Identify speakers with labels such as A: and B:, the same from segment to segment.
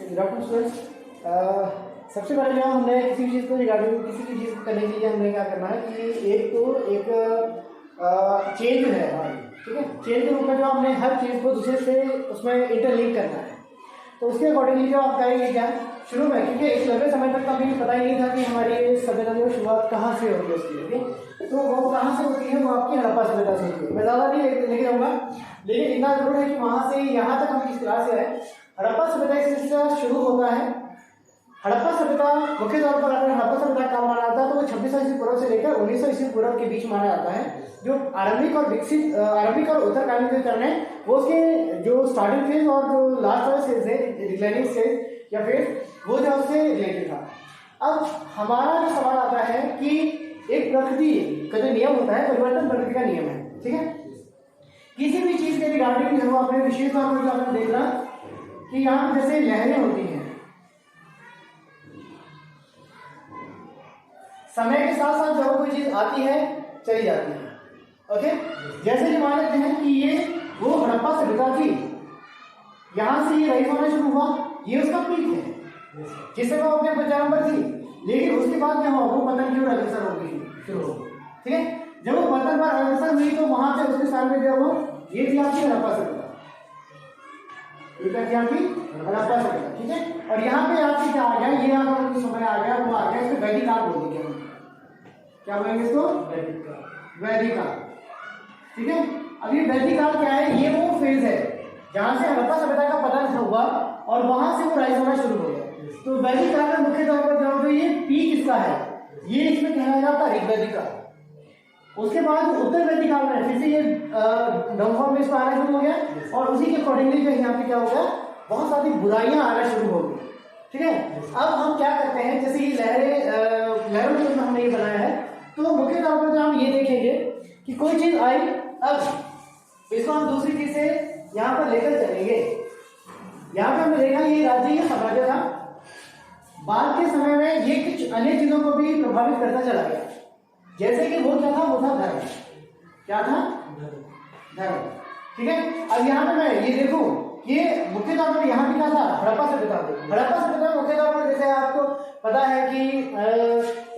A: Good afternoon students. सबसे पहले जो हमने किसी चीज़ को रिगार्डिंग किसी भी चीज़ को करने के लिए हमने क्या करना है कि एक चेन जो है हमारी, ठीक है, चेन के रूप में जो हमने हर चीज़ को दूसरे से उसमें इंटरलिंक करना है। तो उसके अकॉर्डिंगली जो आप करेंगे क्या शुरू में, क्योंकि इस लंबे समय तक कभी पता ही नहीं था कि हमारी सभ्यता की शुरुआत कहाँ से होती है उसकी, ठीक है। तो वो कहाँ से होती है, वो आपकी हड़प्पा सभ्यता से होती है। मैं ज़्यादा नहीं लेके जाऊँगा, लेकिन इतना जरूर है कि वहाँ से यहाँ तक हम किस तरह से आए। हड़प्पा सभ्यता इस सिलसिला शुरू होता है। हड़प्पा सभ्यता मुख्य तौर पर अगर हड़प्पा सभ्यता कब माना जाता है तो वो 2600 ईस्वी पूर्व से लेकर 1900 ईस्वी पूर्व के बीच माना जाता है। जो आरंभिक और उत्तरकालीन जो चरण है वो उसके जो स्टार्टिंग फेज और जो लास्ट वाला फेज है, डिक्लाइनिंग फेज या फेज, वो जो उससे रिलेटेड था। अब हमारा जो सवाल आता है कि एक प्रकृति का जो नियम होता है, परिवर्तन प्रकृति का नियम है, ठीक है। किसी भी चीज के रिगार्डिंग जो अपने विशेष तौर पर आपने देखना कि यहाँ जैसे लहरें होती हैं, समय के साथ साथ जब कोई चीज आती है चली जाती है, ओके। जैसे कि मान लेते हैं कि ये वो हड़प्पा सभ्यता थी, यहां से ये राइज होना शुरू हुआ, ये उसका पीक है जिससे वो अपने चरम पर थी। लेकिन उसके बाद क्या हुआ, वो पतन की ओर अग्रसर हो गई शुरू हो, ठीक है। जब वो पतन पर अग्रसर हुई तो वहां से उसके सामने जो वो ये थी आपकी हड़प्पा सभ्यता, ये क्या थी आपकी हड़प्पा सभ्यता, ठीक है। और यहाँ पे आपसे क्या आ गया, ये अगर समय आ गया वो आ गया, इसको वैदिक काल बोल देंगे हम। क्या बोलेंगे इसको, वैदिक काल, ठीक है। अब ये वैदिक काल क्या है, ये वो फेज है जहां से हड़प्पा सभ्यता का पतन हुआ और वहां से वो राइज होना शुरू हो गया। तो वैदिक काल में मुख्य तौर पर जो ये पीक इसका है, ये इसमें कहलाया जाता है ऋग्वैदिक काल। उसके बाद उत्तर वैदिक काल में फिर से ये डाउनफॉल में इसको आना शुरू हो गया और उसी के अकॉर्डिंगली जो यहाँ पे क्या हो गया, बहुत सारी बुराइयां आना शुरू हो गई, ठीक है। अब हम क्या करते हैं, जैसे ये लहरों के रूप में हमने ये बनाया है, तो मुख्य तौर पर जो हम ये देखेंगे कि कोई चीज आई, अब इसको हम दूसरी चीज से यहाँ पर लेकर चलेंगे। यहाँ पे हमने देखा ये राज्य, ये साम्राज्य था। बाद के समय में ये कुछ अन्य चीजों को भी प्रभावित करता चला गया, जैसे कि वो क्या था, वो था धर्म। क्या था, धर्म, ठीक है। अब यहाँ पे मैं ये देखूं, ये मुख्य तौर पर यहाँ पे क्या था, हड़प्पा सभ्यता थी। हड़प्पा सभ्यता मुख्य तौर पर जैसे आपको पता है कि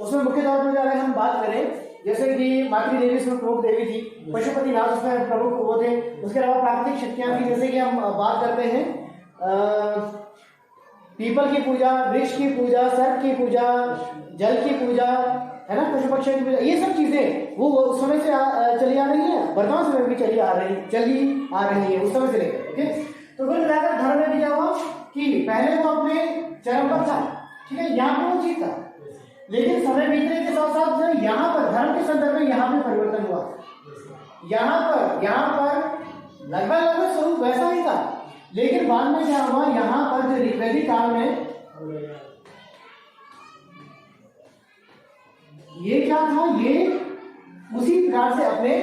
A: उसमें मुख्य तौर पर अगर हम बात करें, जैसे कि मातृ देवी उसमें प्रमुख देवी थी, पशुपतिनाथ उसमें प्रमुख वो थे। उसके अलावा प्राकृतिक शक्तियां थी, जैसे कि हम बात करते हैं पीपल की पूजा, वृक्ष की पूजा, सर्प की पूजा, जल की पूजा, है ना, पशु पक्षियों की पूजा, ये सब चीजें वो उस समय से चली आ रही है, वर्तमान समय में भी चली आ रही है उस समय से लेकर, ओके। तो कुल मिलाकर धर्म में भी क्या हुआ कि पहले वो अपने चरम पर था, ठीक है, यहाँ पे वो चीज था। लेकिन समय बीतने के साथ साथ जो यहाँ पर धर्म के संदर्भ में यहाँ पे परिवर्तन हुआ। यहाँ पर लगभग स्वरूप वैसा ही था, लेकिन बाद में क्या हुआ, यहाँ पर जो ऋग्वैदिक काल में ये क्या था, ये उसी प्रकार से अपने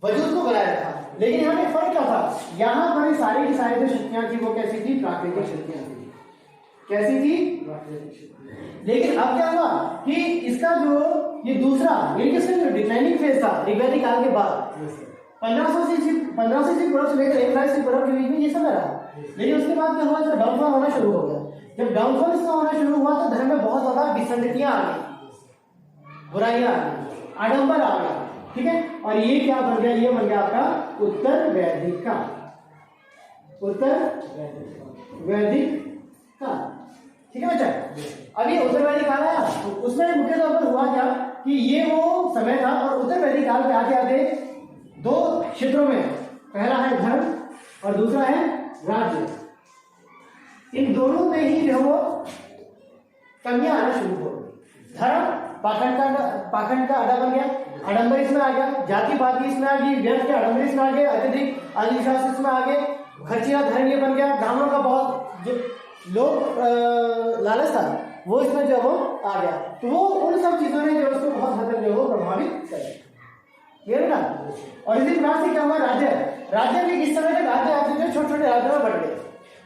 A: वजूद को बनाए रखा। लेकिन यहाँ पे फर्क क्या था, यहाँ पर सारी की सारी जो शक्तियां थी वो कैसी थी, प्राकृतिक शक्तियां थी। कैसी थी, लेकिन अब क्या हुआ कि इसका जो ये दूसरा जो डिक्लाइनिंग फेज था ऋग्वैदिक काल के बाद 1500 से पूर्व से लेकर 1000 से पूर्व के बीच में ये सब रहा। लेकिन उसके बाद क्या हुआ, जब डाउनफॉल होना शुरू हो गया, जब डाउनफॉल इसका होना शुरू हुआ तो धर्म में बहुत ज्यादा विसंगतियां आ गई, बुराइयां आ गई, आडंबर आ गया, ठीक है। और ये क्या बन गया, ये बन गया आपका उत्तर वैदिक काल, उत्तर वैदिक काल, ठीक है बच्चा। अब ये उत्तर वैदिक काल आया, तो उसमें मुख्य तौर पर हुआ क्या कि ये वो समय था। और उत्तर वैदिक काल के आगे आगे दो क्षेत्रों में, पहला है धर्म और दूसरा है राज्य। इन दोनों में ही जो वो कमियां आना शुरू हो गई। धर्म पाखंड का अड्डा बन गया, आडंबर इसमें आ गया, जाति पाति इसमें आ गई, व्यर्थ के आडंबर इसमें आ गए, अत्यधिक अंधविश्वास इसमें आ गए, खर्चीला धर्म ये बन गया, ब्राह्मणों का बहुत जो लोग लालच था वो इसमें जो वो आ गया। तो वो उन सब चीजों ने जो उसको बहुत हद तक जो वो प्रभावित कर, क्लियर है ना। और इसी प्रकार से क्या हुआ, राज्य भी इस समय तक राज्य आते थे, छोटे छोटे राज्यों में बढ़ गए।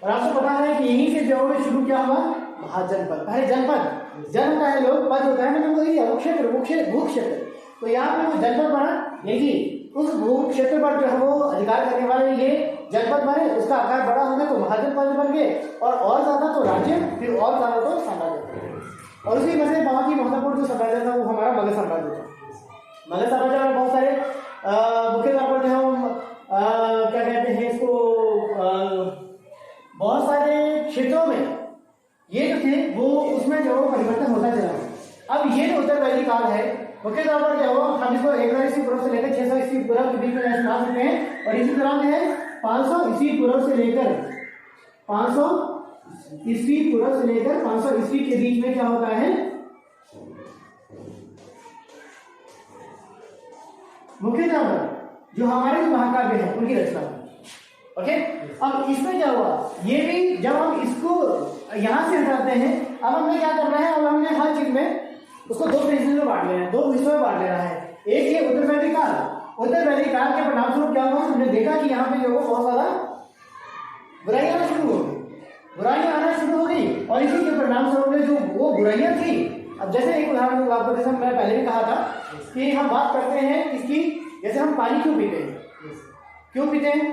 A: और आपको पता है कि यहीं से जो शुरू क्या हुआ, महाजनपद। पहले जनपद, जन का है लोग, पद होता है ना, वो एरिया, वो क्षेत्र, भू क्षेत्र। तो यहाँ पे वो जनपद बना, लेकिन उस भू क्षेत्र पर जो है वो अधिकार करने वाले ये जनपद बने, उसका आकार बड़ा हो गया तो महाजनपद बन होंगे, और ज़्यादा तो राज्य, फिर और ज़्यादा तो साम्राज्य। और उसी में से बहुत ही महत्वपूर्ण जो साम्राज्य था वो हमारा मगध साम्राज्य था। मगध साम्राज्य में बहुत सारे मुख्य तौर पर जो है क्या कहते हैं इसको, बहुत सारे क्षेत्रों में ये जो थे वो उसमें जो परिवर्तन होता चला। अब ये जो उत्तर वैदिक काल है मुख्य तौर पर क्या हुआ, हम इसको 1000 ईस्वी पूर्व से लेकर 600 ईस्वी पूर्व के बीच में मान सकते हैं, और इसी तरह है 500 ईस्वी पूर्व से लेकर 500 ईस्वी पूर्व से लेकर 500 ईस्वी के बीच में क्या होता है, मुख्य तौर पर जो हमारे महाकाव्य है उनकी रचना। ओके, अब इसमें क्या हुआ, ये भी जब हम इसको यहां से हटाते हैं, अब हमें क्या करना है, अब हमने हर चीज में उसको दो हिस्सों में बांट लेना है, दो हिस्सों में बांट लेना है। एक ये उत्तर वैदिक काल, उत्तर वैदिक काल के परिणाम स्वरूप क्या हुआ, हमने देखा कि यहाँ पे जो है बहुत ज्यादा बुराइयां आना शुरू हो गई, बुराइयां आना शुरू हो गई, और इसी के परिणाम स्वरूप में जो वो बुराइयां थी, अब जैसे एक उदाहरण दूंगा आपको, जैसे मैं पहले भी कहा था कि हम बात करते हैं इसकी, जैसे हम पानी क्यों पीते हैं, क्यों पीते हैं,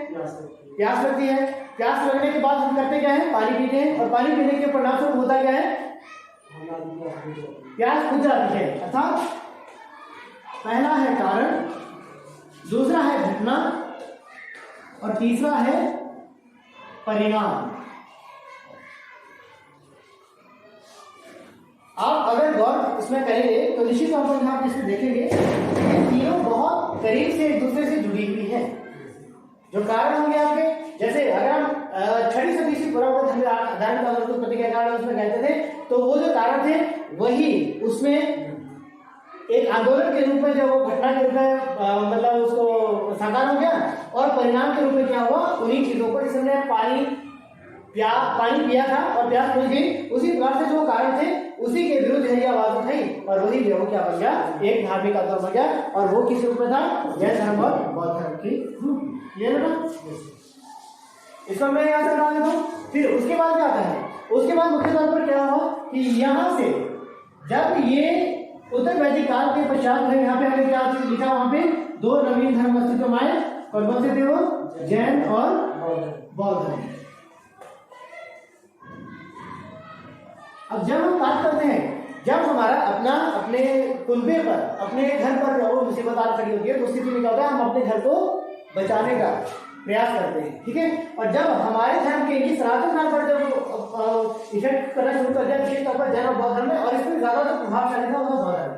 A: प्यास लगती है, प्यास लगने के बाद हम करते क्या है, पानी पीते हैं, और पानी पीने के परिणाम स्वरूप होता क्या है, प्यास बुझ जाती है। अर्थात पहला है कारण, दूसरा है घटना, और तीसरा है परिणाम। आप अगर गौर इसमें करेंगे तो निश्चित तौर पर आप इसमें देखेंगे ये तीनों बहुत करीब से एक दूसरे से जुड़ी हुई है। जो कारण होंगे आपके, जैसे अगर हम 6वीं सदी से पूर्व को धर्म का उत्पत्ति के कारण उसमें कहते थे, तो वो जो कारण थे वही उसमें एक आंदोलन के रूप में जो वो घटना के रूप में मतलब उसको साकार हो गया, और परिणाम के रूप में क्या हुआ, उन्हीं चीजों को जिसने पानी पिया था और प्यास बुझ गई, उसी प्रकार से जो कारण थे उसी के विरुद्ध है आवाज उठाई, और वही जो क्या बन गया, एक धार्मिक आंदोलन बन गया, और वो किस रूप में था, जैन धर्म और बौद्ध धर्म की। क्लियर है ना, इसको मैं यहाँ से बता देता हूँ। फिर उसके बाद क्या आता है, उसके बाद मुख्य तौर पर क्या हुआ कि यहाँ से जब ये उत्तर वैदिक काल के पश्चात है, यहाँ पे हमें क्या लिखा, वहां पे दो नवीन धर्म अस्तित्व में आए, और कौन से थे वो, जैन और बौद्ध धर्म। अब जब हम बात करते हैं, जब हमारा अपने कुलबे पर, अपने घर पर जो वो मुसीबत आ खड़ी होती है, तो उस स्थिति में क्या होता है, हम अपने घर को बचाने का प्रयास करते हैं, ठीक है। और जब हमारे धर्म के लिए सनातन धर्म पर जब इफेक्ट करना शुरू कर दिया, निश्चित तौर पर जैन और बौद्ध धर्म में, और इसमें ज्यादा जो प्रभावशाली था वो बौद्ध धर्म,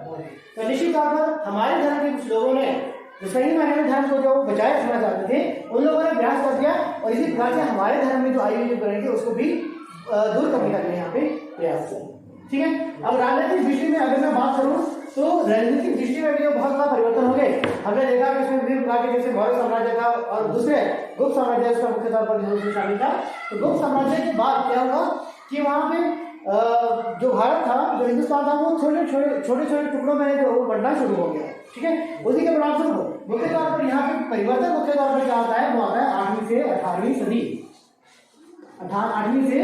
A: तो निश्चित तौर पर हमारे धर्म के कुछ लोगों ने जो सही मायने में धर्म को जो बचाए रखना चाहते थे, उन लोगों ने प्रयास कर दिया, और इसी प्रकार से हमारे धर्म में जो आई हुई जो बुराई थी उसको भी दूर करने का यहाँ पे प्रयास किया, ठीक है। अब राजनीतिक दृष्टि में अगर मैं बात करूं तो राजनीतिक दृष्टि में भी बहुत बड़ा परिवर्तन हो गए। हमने देखा कि इसमें विभिन्न प्रकार के, जैसे मौर्य साम्राज्य था और दूसरे गुप्त साम्राज्य उसका मुख्य तौर पर शामिल था। तो गुप्त साम्राज्य के बाद क्या हुआ कि वहां पे जो भारत था, जो हिंदुस्तान था, वो छोटे छोटे टुकड़ों में जो बढ़ना शुरू हो गया, ठीक है। उसी के परिणाम स्वरूप मुख्य तौर पर यहाँ पे परिवर्तन मुख्य तौर पर क्या आता है, वो आता है 8वीं से 18वीं सदी, 8वीं से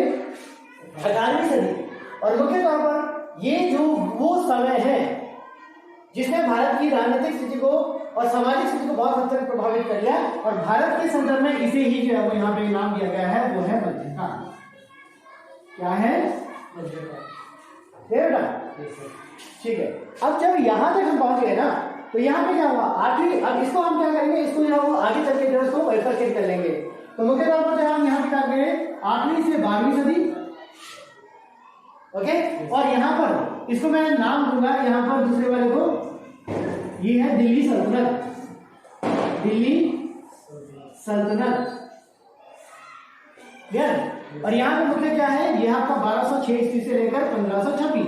A: 18वीं सदी। और मुख्य तौर पर ये जो वो समय है जिसने भारत की राजनीतिक स्थिति को और सामाजिक स्थिति को बहुत हद तक प्रभावित कर लिया, और भारत के संदर्भ में इसे ही जो है वो यहाँ पे नाम दिया गया है, वो है मध्यकाल। क्या है, मध्यकाल, ठीक है। अब जब यहाँ तक हम पहुंच गए ना, तो यहाँ पे क्या हुआ, आखिर अब इसको हम क्या करेंगे, इसको जो है वो आगे चल के जो इसको बाइफरकेट कर लेंगे। तो मुख्य तौर पर हम यहाँ पे क्या करें, 8वीं से 12वीं सदी, ओके। और यहाँ पर इसको मैं नाम दूंगा, यहाँ पर दूसरे वाले को, ये है दिल्ली सल्तनत, दिल्ली सल्तनत, क्लियर। और यहाँ पे मुख्य क्या है, ये आपका 1206 ईस्वी से लेकर 1526,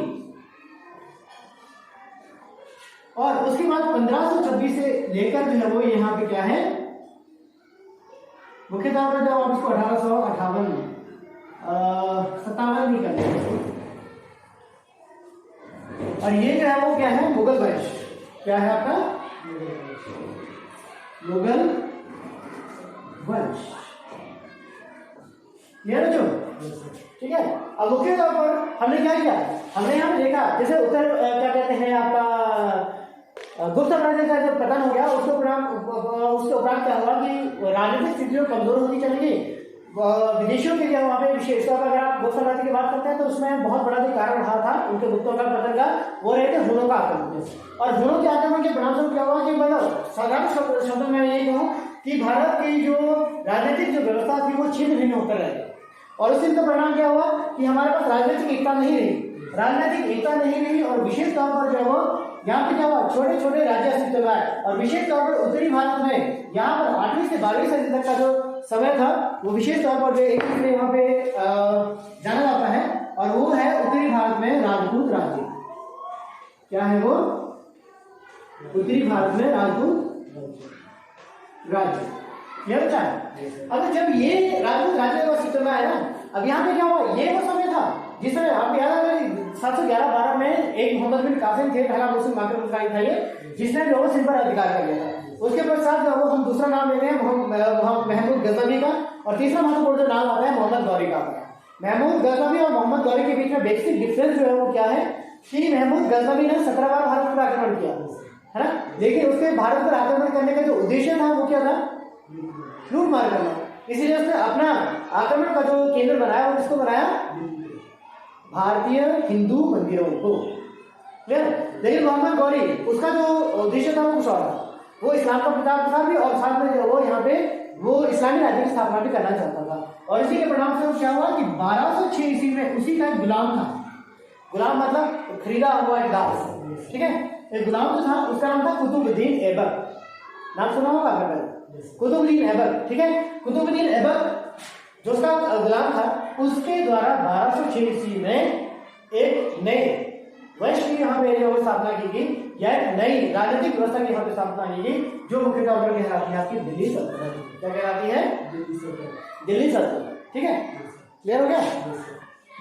A: और उसके बाद 1526 से लेकर जो है वो यहाँ पे क्या है, मुख्य तौर पर जब आप इसको 1858 57 नहीं करते, और ये जो है वो क्या है, मुगल वंश, क्या है आपका, मुगल वंश, क्लियर है जो, ठीक है। अब मुख्य तौर पर हमने क्या किया, हमने यहाँ पे देखा, जैसे उत्तर क्या कहते हैं आपका गुप्त साम्राज्य का जब पतन हो गया, उसके उपरांत क्या हुआ कि राजनीतिक स्थितियां कमजोर होती चली गई, विदेशियों के जो वहाँ पे विशेष तौर पर अगर आप गुप्त साम्राज्य की बात करते हैं तो उसमें बहुत बड़ा जो कारण रहा था उनके गुप्तों का पतन का, वो रहे थे हुनों का आक्रमण। और हुनों के आक्रमण के परिणामस्वरूप क्या हुआ कि मतलब साधारण शब्दों में ये कहूँ कि भारत की जो राजनीतिक जो व्यवस्था थी वो छिन्न भिन्न होकर रह गई। और उसी का परिणाम क्या हुआ कि हमारे पास राजनीतिक एकता नहीं रही, और विशेष तौर पर जो है यहाँ पे क्या हुआ, छोटे छोटे राज्य अस्तित्व में आए। और विशेष तौर पर उत्तरी भारत में यहाँ पर 8वीं से 12वीं सदी तक का जो समय था वो विशेष तौर पर जो एक दूसरे यहाँ पे जाना जाता है, और वो है उत्तरी भारत में राजपूत राज्य। क्या है वो? उत्तरी भारत में राजपूत राज्य। क्लियर होता है? अब जब ये राजपूत राज्य का अस्तित्व में आया ना, अब यहाँ पे क्या हुआ, ये वो समय था जिस समय आप याद है 711-12 में एक मोहम्मद बिन कासिम थे, पहला मुस्लिम आक्रमणकारी था ये, जिसने लोगों सिंध पर अधिकार कर लिया था। उसके पश्चात जो हम दूसरा नाम ले रहे हैं महमूद गजनवी का, और तीसरा महत्वपूर्ण जो नाम आता है मोहम्मद गौरी का। महमूद गजनवी और मोहम्मद गौरी के बीच में बेसिक डिफरेंस जो है वो क्या है कि महमूद गजनवी ने 17 बार भारत पर आक्रमण किया है ना, लेकिन उसके भारत पर आक्रमण करने का जो उद्देश्य था वो क्या था? लूट मार करना। इसीलिए उसने अपना आक्रमण का जो केंद्र बनाया वो किसको बनाया? भारतीय हिंदू मंदिरों को। लेकिन मोहम्मद गौरी उसका जो उद्देश्य था वो कुछ और था, वो इस्लाम का प्रचार प्रसार भी और साथ में वो यहाँ पे वो इस्लामी राज्य की स्थापना भी करना चाहता था। और इसी के परिणाम से क्या हुआ कि 1206 ईस्वी में उसी का एक गुलाम था, गुलाम मतलब खरीदा हुआ एक दास, ठीक है, एक गुलाम जो था उसका नाम था कुतुबुद्दीन ऐबक। नाम सुना होगा आपने? कुतुबुद्दीन ऐबक, ठीक है। कुतुबुद्दीन ऐबक जो उसका गुलाम था, उसके द्वारा 1206 ईस्वी में एक नए वंश की यहाँ पे जो स्थापना की गई, या एक नई राजनीतिक व्यवस्था की यहाँ पे स्थापना की गई, जो मुख्य तौर पर कहलाती है आपकी दिल्ली सल्तनत। क्या कहलाती है? दिल्ली सल्तनत। ठीक है, क्लियर हो गया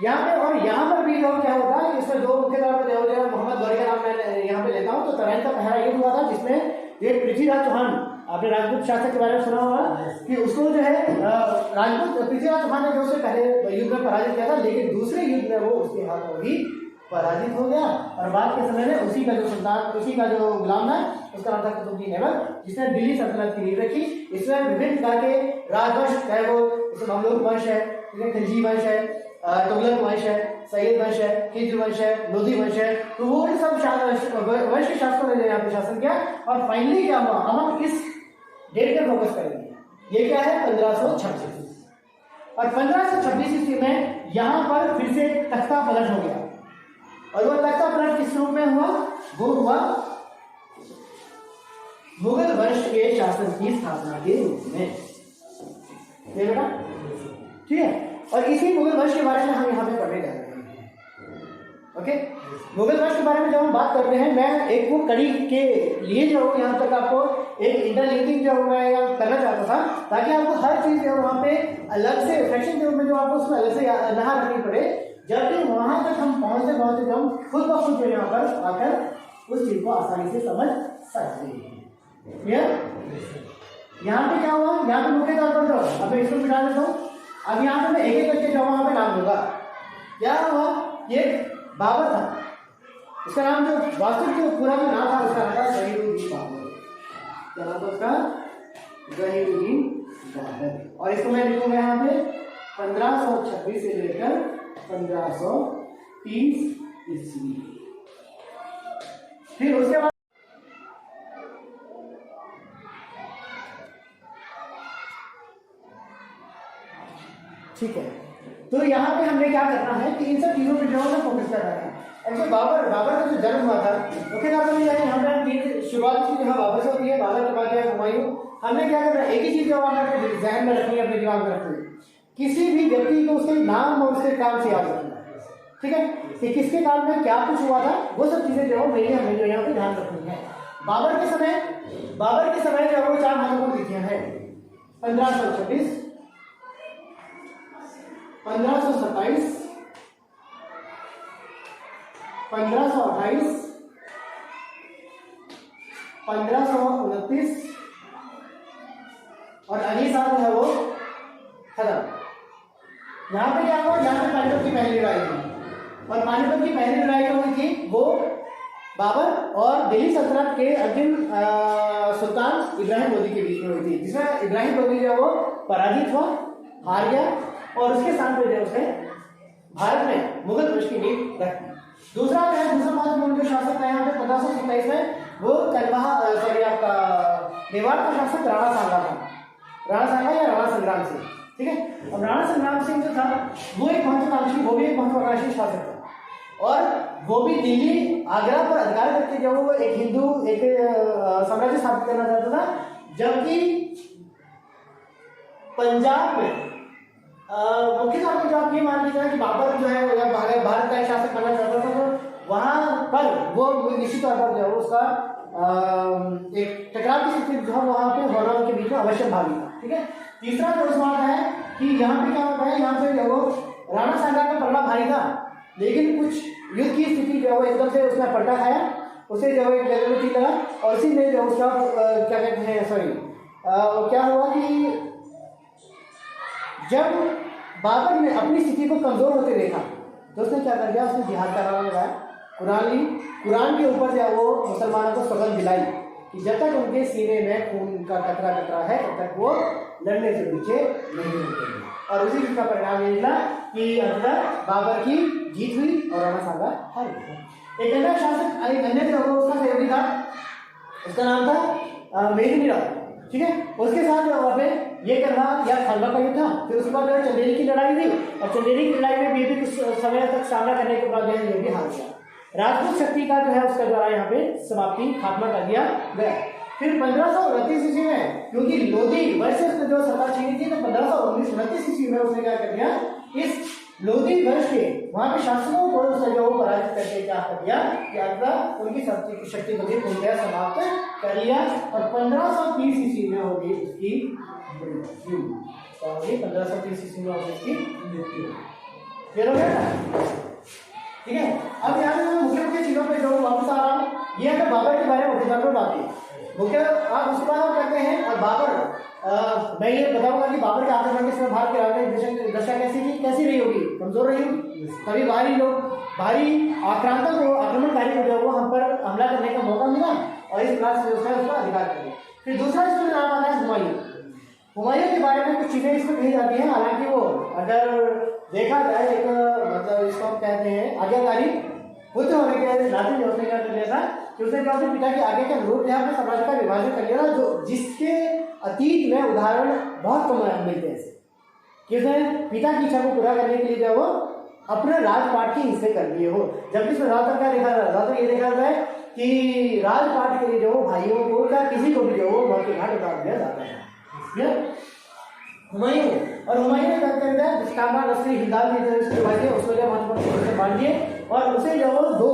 A: यहाँ पे। और यहाँ पर भी जो क्या होता है, इसमें दो मुख्य तौर पर मोहम्मद गौरी का नाम मैं यहाँ पे लेता हूँ। तो तराइन का पहला युद्ध हुआ था जिसमें एक पृथ्वीराज चौहान, आपने राजपूत शासक के बारे में सुना होगा कि उसको जो है राजपूत पृथ्वीराज चौहान ने जो उससे पहले युद्ध में पराजित किया था, लेकिन दूसरे युद्ध में वो उसके हाथों ही पराजित हो गया। और बाद के समय में उसी का जो सुल्तान, उसी का जो गुलाम है, उसका नाम था कुतुबुद्दीन ऐबक, जिसने दिल्ली सल्तनत की नींव रखी। इसमें विभिन्न प्रकार के राजवंश, चाहे वो ममलूक वंश है, खिलजी वंश है, तुगलक वंश है, सैयद वंश है, खिज्र वंश है, लोधी वंश है, तो वो सब वंश के शासकों ने यहाँ पे शासन किया। और फाइनली क्या हुआ, हम इस डेट पे फोकस करेंगे। ये क्या है? 1526। और 1526 ईस्वी में यहाँ पर फिर से तख्ता पलट हो गया। और वो तख्ता पलट किस रूप में हुआ? वो हुआ मुगल वंश के शासन की स्थापना के रूप में। बेटा ठीक है। और इसी मुगल वंश के बारे में हम यहाँ पे पढ़ने जा रहे हैं। ओके, मुगल वंश के बारे में जब हम बात कर रहे हैं, मैं एक वो कड़ी के लिए जो यहाँ तक आपको एक इंटरलिंकिंग जो मैं करना चाहता था, ताकि आपको हर चीज जो वहाँ पे अलग से फ्रैक्शन के रूप में जो आपको उसमें अलग से नहा रखनी पड़े, जबकि वहां तक हम पहुंचते पहुंचते हम खुद ब खुद यहाँ पर आकर उस चीज को आसानी से समझ सकते हैं। क्लियर? यहाँ पे क्या हुआ, यहाँ पे मुख्य तौर पर जो अब इसको मिटा देता हूँ। अब यहाँ पे मैं एक एक करके जो वहां पे नाम दूंगा। क्या हुआ, ये बाबर था, उसका नाम जो वास्तविक जो पूरा जो नाम था उसका नाम था जहीरुद्दीन बाबर। क्या नाम था उसका? जहीरुद्दीन बाबर। और इसको मैं लिखूंगा यहाँ पे 1526 से लेकर 1530 ईस्वी। फिर उसके बाद ठीक है, तो यहाँ पे हमने क्या करना है कि इन सब चीजों पे जो है फोकस करना है। एक्चुअली बाबर का जो जन्म हुआ था, ओके यहाँ पे हम तीन शुरुआत की जो बाबर से होती है, बाबर के बाद हुमायूं। हमने क्या करना है, एक ही चीज जो हमारे जहन में रखनी है, अपने दिमाग में रखनी है, किसी भी व्यक्ति को उसके नाम और उसके काम से याद रखना है। ठीक है, कि किसके काल में क्या कुछ हुआ था, वो सब चीजें जो मेरी हमें जो यहाँ पे ध्यान रखनी है। बाबर के समय जो वो चार महत्वपूर्ण तिथियां हैं: 1526, 1527, 1528, 1529 और अगली साल जो है वो खत्म। यहाँ पे क्या हुआ, यहाँ पे पानीपत की पहली लड़ाई हुई, और पानीपत की पहली लड़ाई जो हुई थी वो बाबर और दिल्ली सल्तनत के अंतिम सुल्तान इब्राहिम लोदी के बीच में हुई थी, जिसमें इब्राहिम लोदी जो वो पराजित हुआ। हार गया और उसके स्थान पर जो उसने भारत में मुगल वंश की नींव रखी। दूसरा जो है दूसरा महत्वपूर्ण जो शासक था यहाँ पे 1527 में, वो आपका मेवाड़ का शासक राणा सांगा था। राणा सांगा या राणा संग्राम सिंह, ठीक है। अब राणा संग्राम सिंह जो था वो एक महत्वाकांक्षी, वो भी एक महत्वाकांक्षी शासक था और वो भी दिल्ली आगरा पर अधिकार करके जो वो एक हिंदू एक साम्राज्य स्थापित करना चाहता था, जबकि पंजाब में मुख्य तौर पर जो आप ये मान लीजिए कि बाबर जो है भारत का एक शासक बनना चाहता था, तो वहां पर वो निश्चित तौर पर जो है उसका एक टकराव की स्थिति जो है वहां पे होना उनके बीच में अवश्य भावी था, ठीक है। तीसरा जो सवाल है कि यहाँ पे क्या होता है, यहाँ पे जो वो राणा सांगा का पलड़ा भारी था, लेकिन कुछ युद्ध की स्थिति जो है एकदम से उसने पलटा खाया, उसे जो है एक लगा और इसी में जो उसका क्या कहते हैं क्या हुआ कि जब बाबर ने अपनी स्थिति को कमजोर होते देखा तो उसने क्या कर दिया, उसने जिहाद का नारा लगाया, कुरान के ऊपर जो वो मुसलमानों को सौगंध दिलाई कि जब तक उनके सीने में खून का कतरा कतरा है तब तक वो लड़ने से पीछे नहीं रुकेंगे। और उसी चीज का परिणाम ये निकला कि अंततः बाबर की जीत हुई और राणा सांगा हार गया। एक अन्य शासक अन्य जो उसका सहयोगी था, उसका नाम था मेदिनी राव, ठीक है। उसके साथ वहाँ पे ये करना या खलवा का युद्ध था, फिर उसके बाद चंदेरी की लड़ाई हुई और चंदेरी की लड़ाई में भी कुछ समय तक सामना करने के बाद जो है ये भी हार गया। राजपूत शक्ति का जो है उसका द्वारा यहाँ पे समाप्ति खात्मा कर दिया गया। फिर 1529 ईस्वी में, क्योंकि लोधी वंश से उसने जो सत्ता छीनी थी, तो 1529 ईस्वी में उसने क्या कर दिया, इस लोधी वंश के वहां पे शासकों को उसने जो पराजित करके क्या कर दिया कि अगर उनकी शक्ति को भी पूर्णतः समाप्त कर लिया और 1530 ईस्वी में होगी उसकी मृत्यु। क्या होगी? 1530 ईस्वी में होगी उसकी मृत्यु। क्लियर हो गया? ठीक है। अब यहाँ पे मैं मुख्य मुख्य चीजों पे जो वापस आ रहा हूँ, ये हमें बाबर के बारे में मुख्य तौर पर बात की मुख्य। आप उसके बाद हम कहते हैं और बाबर मैं ये बताऊंगा कि बाबर के आक्रमण के समय भारत के राजनीतिक दशा कैसी थी, कैसी रही होगी, कमजोर रही होगी। कभी भारी आक्रांतक को, आक्रमणकारी को जो वो हम पर हमला करने का मौका मिला और इस प्रकार से उसका अधिकार कर लिया। फिर दूसरा इसमें नाम आता है हुमायूं। हुमायूं के बारे में कुछ चीजें इसमें कही जाती हैं, हालांकि वो अगर देखा जाए एक मतलब इसको हम कहते हैं आज्ञाकारी पुत्र होने के नाते जो उसने क्या कर लिया था कि उसने क्या अपने पिता के आगे के अनुरूप यहाँ पे साम्राज्य का विभाजन कर लिया था, जो जिसके अतीत में उदाहरण बहुत कम मिलते हैं कि उसने पिता की इच्छा को पूरा करने के लिए जो वो अपने राजपाट की हिस्से कर दिए हो। जबकि इसमें ज्यादातर क्या देखा जाता, ये देखा जाए कि राजपाट के लिए जो भाइयों को या किसी को भी जो वो मौत के घाट उतार दिया जाता है। हुमायूं ने क्या कर दिया, उसको जो महत्वपूर्ण से बांध दिए और उसे जो दो